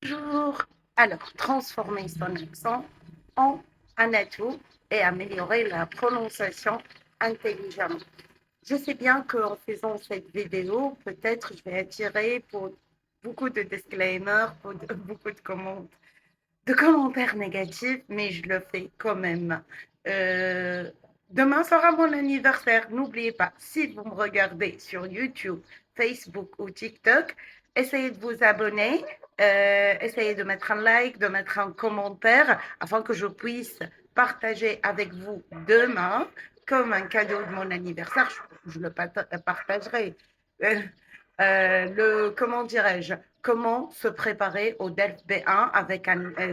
Bonjour. Alors, transformer son accent en un atout et améliorer la prononciation intelligemment. Je sais bien qu'en faisant cette vidéo, peut-être je vais attirer pour beaucoup de disclaimers, pour beaucoup de commentaires négatifs, mais je le fais quand même. Euh, Demain sera mon anniversaire. N'oubliez pas, si vous me regardez sur YouTube, Facebook ou TikTok, essayez de vous abonner, essayez de mettre un like, de mettre un commentaire afin que je puisse partager avec vous demain comme un cadeau de mon anniversaire. Je le partagerai. Euh, Comment dirais-je, comment se préparer au DELF B1 avec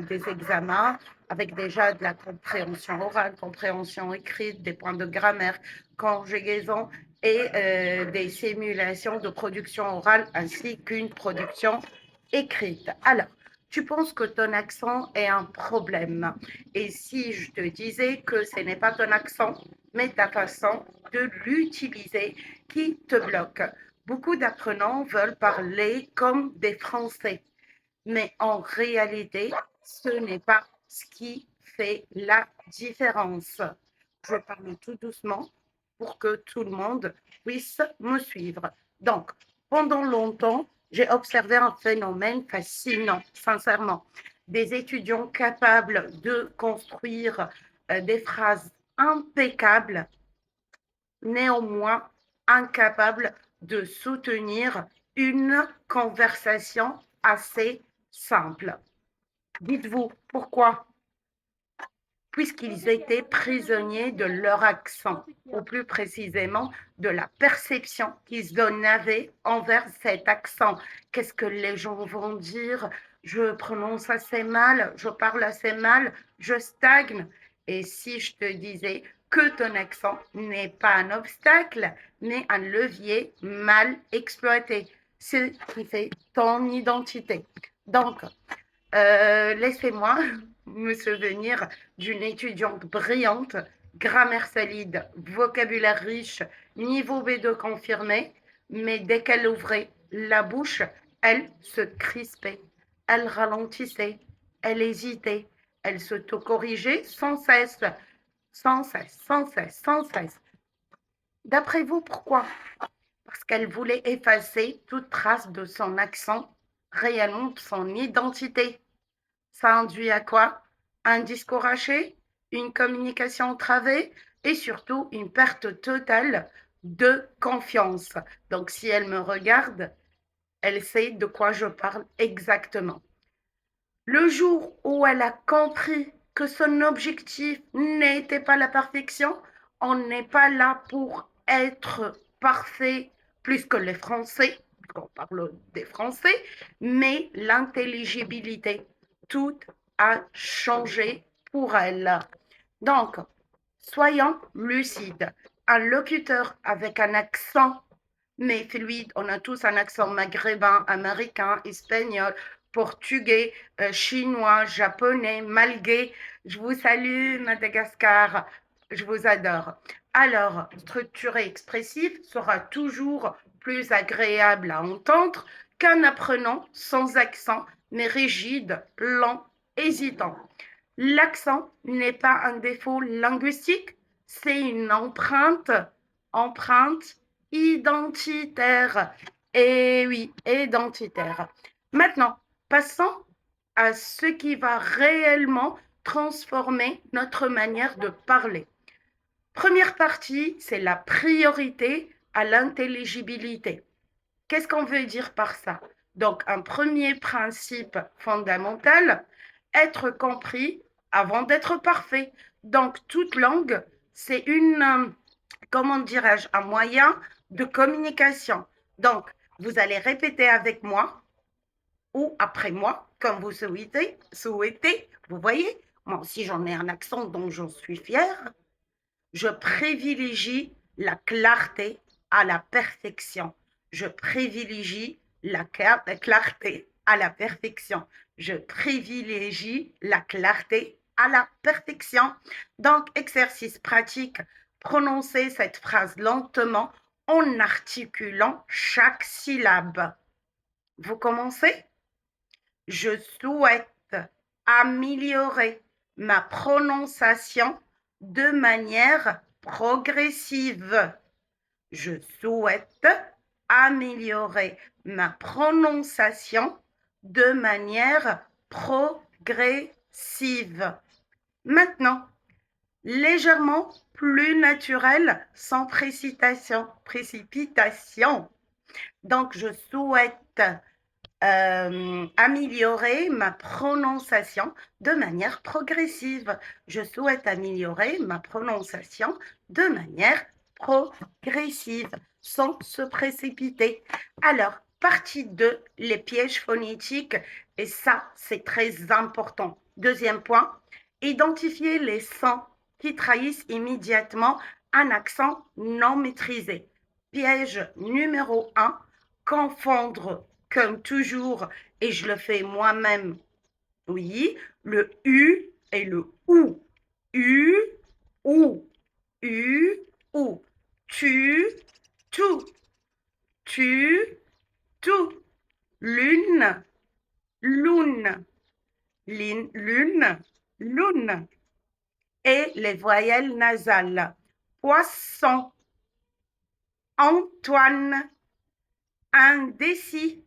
des examens, avec déjà de la compréhension orale, compréhension écrite, des points de grammaire, conjugaison et des simulations de production orale ainsi qu'une production écrite. Alors, tu penses que ton accent est un problème. Et si je te disais que ce n'est pas ton accent, mais ta façon de l'utiliser qui te bloque. Beaucoup d'apprenants veulent parler comme des Français, mais en réalité, ce n'est pas ce qui fait la différence. Je parle tout doucement pour que tout le monde puisse me suivre. Donc, pendant longtemps, j'ai observé un phénomène fascinant, sincèrement. Des étudiants capables de construire des phrases impeccables, néanmoins incapables de soutenir une conversation assez simple. Dites-vous pourquoi? Puisqu'ils étaient prisonniers de leur accent, ou plus précisément de la perception qu'ils en avaient envers cet accent. Qu'est-ce que les gens vont dire? Je prononce assez mal, je parle assez mal, je stagne. Et si je te disais que ton accent n'est pas un obstacle, mais un levier mal exploité, ce qui fait ton identité. Donc, laissez-moi me souvenir d'une étudiante brillante, grammaire solide, vocabulaire riche, niveau B2 confirmé, mais dès qu'elle ouvrait la bouche, elle se crispait, elle ralentissait, elle hésitait, elle s'auto-corrigeait sans cesse, sans cesse, sans cesse, sans cesse. D'après vous, pourquoi? Parce qu'elle voulait effacer toute trace de son accent, réellement de son identité. Ça induit à quoi? Un discours haché, une communication entravée et surtout une perte totale de confiance. Donc si elle me regarde, elle sait de quoi je parle exactement. Le jour où elle a compris que son objectif n'était pas la perfection, on n'est pas là pour être parfait plus que les Français, on parle des Français, mais l'intelligibilité. Tout a changé pour elle. Donc, soyons lucides. Un locuteur avec un accent, mais fluide, on a tous un accent maghrébin, américain, espagnol, portugais, chinois, japonais, malgache. Je vous salue, Madagascar. Je vous adore. Alors, structuré expressif sera toujours plus agréable à entendre qu'un apprenant sans accent, mais rigide, lent, hésitant. L'accent n'est pas un défaut linguistique, c'est une empreinte identitaire. Et oui, identitaire. Maintenant, passons à ce qui va réellement transformer notre manière de parler. Première partie, c'est la priorité à l'intelligibilité. Qu'est-ce qu'on veut dire par ça? Donc, un premier principe fondamental, être compris avant d'être parfait. Donc, toute langue, c'est comment dirais-je, un moyen de communication. Donc, vous allez répéter avec moi ou après moi, comme vous souhaitez. Vous voyez, moi aussi j'en ai un accent dont j'en suis fière. Je privilégie la clarté à la perfection. Je privilégie la clarté à la perfection. Je privilégie la clarté à la perfection. Donc, exercice pratique, prononcez cette phrase lentement en articulant chaque syllabe. Vous commencez? Je souhaite améliorer ma prononciation de manière progressive. Je souhaite améliorer ma prononciation de manière progressive. Maintenant, légèrement plus naturel, sans précipitation. Donc, je souhaite améliorer ma prononciation de manière progressive. Je souhaite améliorer ma prononciation de manière progressive, sans se précipiter. Alors, partie 2, les pièges phonétiques, et ça, c'est très important. Deuxième point, identifier les sons qui trahissent immédiatement un accent non maîtrisé. Piège numéro 1, confondre comme toujours, et je le fais moi-même, oui, le U et le OU. U, OU, U, OU. Tu, tout, tu, tout. Lune, lune, lune, lune. Et les voyelles nasales. Poisson, Antoine, indécis.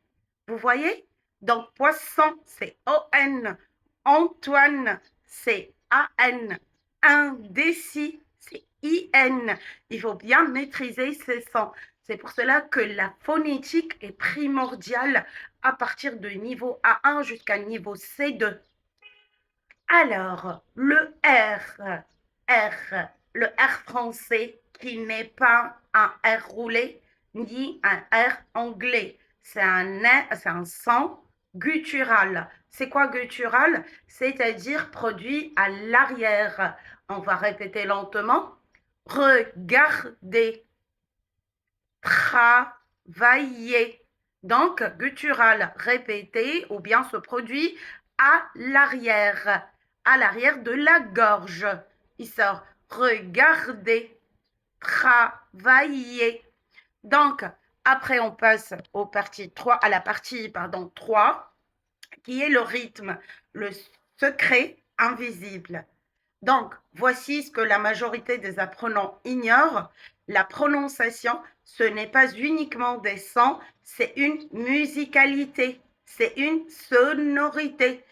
Vous voyez? Donc, poisson, c'est O-N. Antoine, c'est A-N. Indécis, c'est I-N. Il faut bien maîtriser ces sons. C'est pour cela que la phonétique est primordiale à partir de niveau A1 jusqu'à niveau C2. Alors, le R français qui n'est pas un R roulé ni un R anglais. C'est un son guttural. C'est quoi guttural? C'est-à-dire produit à l'arrière. On va répéter lentement. Regardez, travailler. Donc, guttural répété ou bien se produit à l'arrière de la gorge. Il sort regardez, travailler. Donc, après, on passe à la partie 3, qui est le rythme, le secret invisible. Donc, voici ce que la majorité des apprenants ignorent. La prononciation, ce n'est pas uniquement des sons, c'est une musicalité, c'est une sonorité.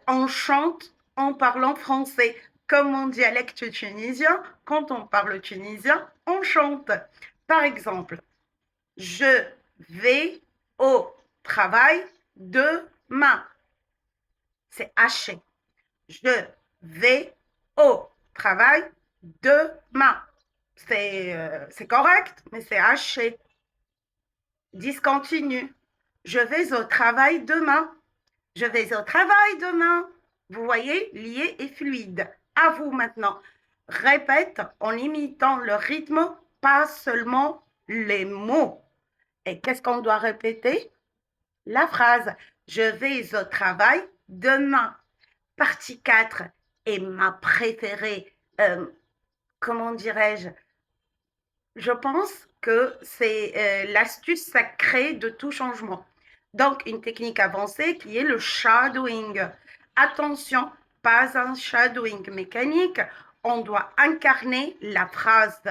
On chante en parlant français. Comme mon dialecte tunisien, quand on parle tunisien, on chante. Par exemple, je vais au travail demain. C'est haché. Je vais au travail demain. C'est correct, mais c'est haché. Discontinu. Je vais au travail demain. Je vais au travail demain. Vous voyez, lié et fluide. À vous maintenant. Répète en imitant le rythme, pas seulement les mots. Et qu'est-ce qu'on doit répéter? La phrase. Je vais au travail demain. Partie 4 est ma préférée. Comment dirais-je? Je pense que c'est l'astuce sacrée de tout changement. Donc, une technique avancée qui est le shadowing. Attention, pas un shadowing mécanique. On doit incarner la phrase.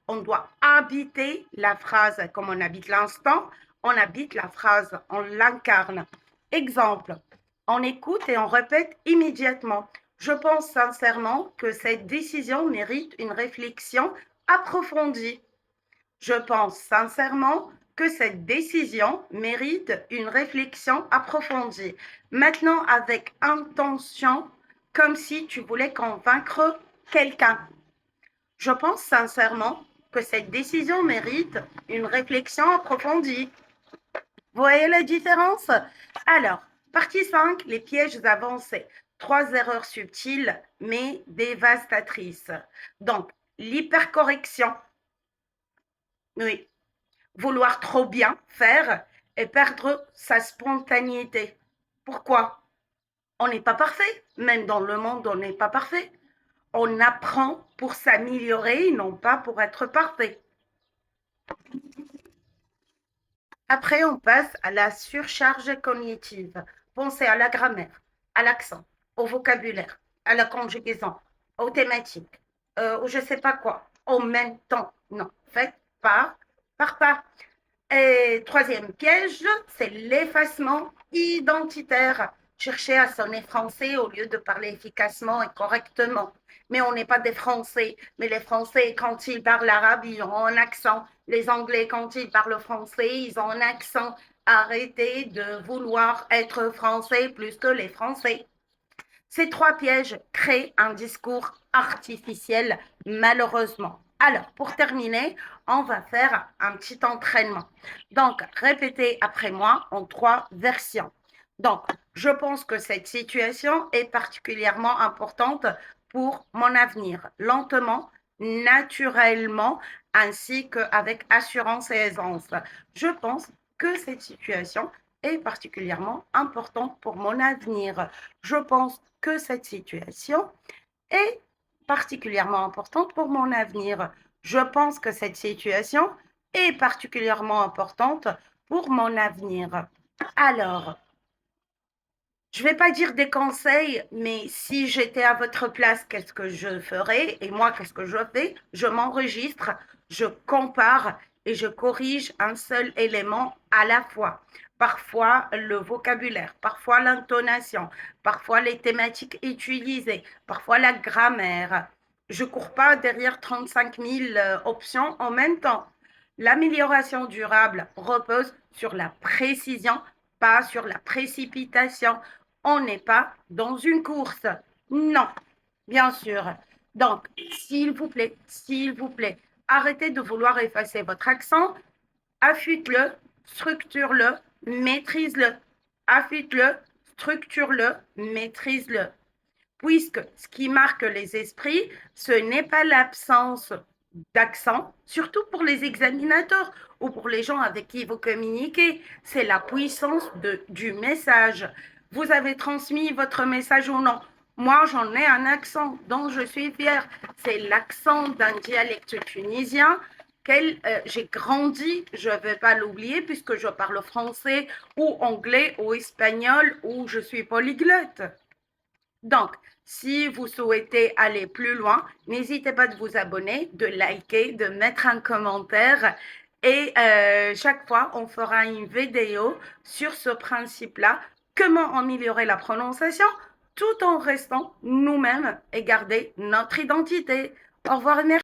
On doit habiter la phrase. Comme on habite l'instant, on habite la phrase. On l'incarne. Exemple, on écoute et on répète immédiatement. Je pense sincèrement que cette décision mérite une réflexion approfondie. Je pense sincèrement que cette décision mérite une réflexion approfondie. Maintenant, avec intention, comme si tu voulais convaincre quelqu'un. Je pense sincèrement que cette décision mérite une réflexion approfondie. Vous voyez la différence? Alors, partie 5, les pièges avancés. 3 erreurs subtiles mais dévastatrices. Donc, l'hypercorrection. Oui, vouloir trop bien faire et perdre sa spontanéité. Pourquoi? On n'est pas parfait. Même dans le monde, on n'est pas parfait. On apprend pour s'améliorer, non pas pour être parfait. Après, on passe à la surcharge cognitive. Pensez à la grammaire, à l'accent, au vocabulaire, à la conjugaison, aux thématiques, ou je ne sais pas quoi, en même temps. Non, faites pas par pas. Et troisième piège, c'est l'effacement identitaire. Chercher à sonner français au lieu de parler efficacement et correctement. Mais on n'est pas des Français. Mais les Français, quand ils parlent arabe, ils ont un accent. Les Anglais, quand ils parlent français, ils ont un accent. Arrêtez de vouloir être français plus que les Français. Ces trois pièges créent un discours artificiel, malheureusement. Alors, pour terminer, on va faire un petit entraînement. Donc, répétez après moi en trois versions. Donc, je pense que cette situation est particulièrement importante pour mon avenir. Lentement, naturellement, ainsi qu'avec assurance et aisance. Je pense que cette situation est particulièrement importante pour mon avenir. Je pense que cette situation est particulièrement importante pour mon avenir. Je pense que cette situation est particulièrement importante pour mon avenir. Alors, je ne vais pas dire des conseils, mais si j'étais à votre place, qu'est-ce que je ferais? Et moi, qu'est-ce que je fais? Je m'enregistre, je compare et je corrige un seul élément à la fois. Parfois le vocabulaire, parfois l'intonation, parfois les thématiques utilisées, parfois la grammaire. Je ne cours pas derrière 35 000 options en même temps. L'amélioration durable repose sur la précision, pas sur la précipitation. On n'est pas dans une course. Non, bien sûr. Donc, s'il vous plaît, arrêtez de vouloir effacer votre accent, affûte-le, structure-le, maîtrise-le. Affûte-le, structure-le, maîtrise-le. Puisque ce qui marque les esprits, ce n'est pas l'absence d'accent, surtout pour les examinateurs ou pour les gens avec qui vous communiquez, c'est la puissance du message. Vous avez transmis votre message ou non? Moi, j'en ai un accent dont je suis fière. C'est l'accent d'un dialecte tunisien j'ai grandi, je ne vais pas l'oublier puisque je parle français ou anglais ou espagnol ou je suis polyglotte. Donc, si vous souhaitez aller plus loin, n'hésitez pas de vous abonner, de liker, de mettre un commentaire et chaque fois, on fera une vidéo sur ce principe-là, comment améliorer la prononciation tout en restant nous-mêmes et garder notre identité. Au revoir et merci.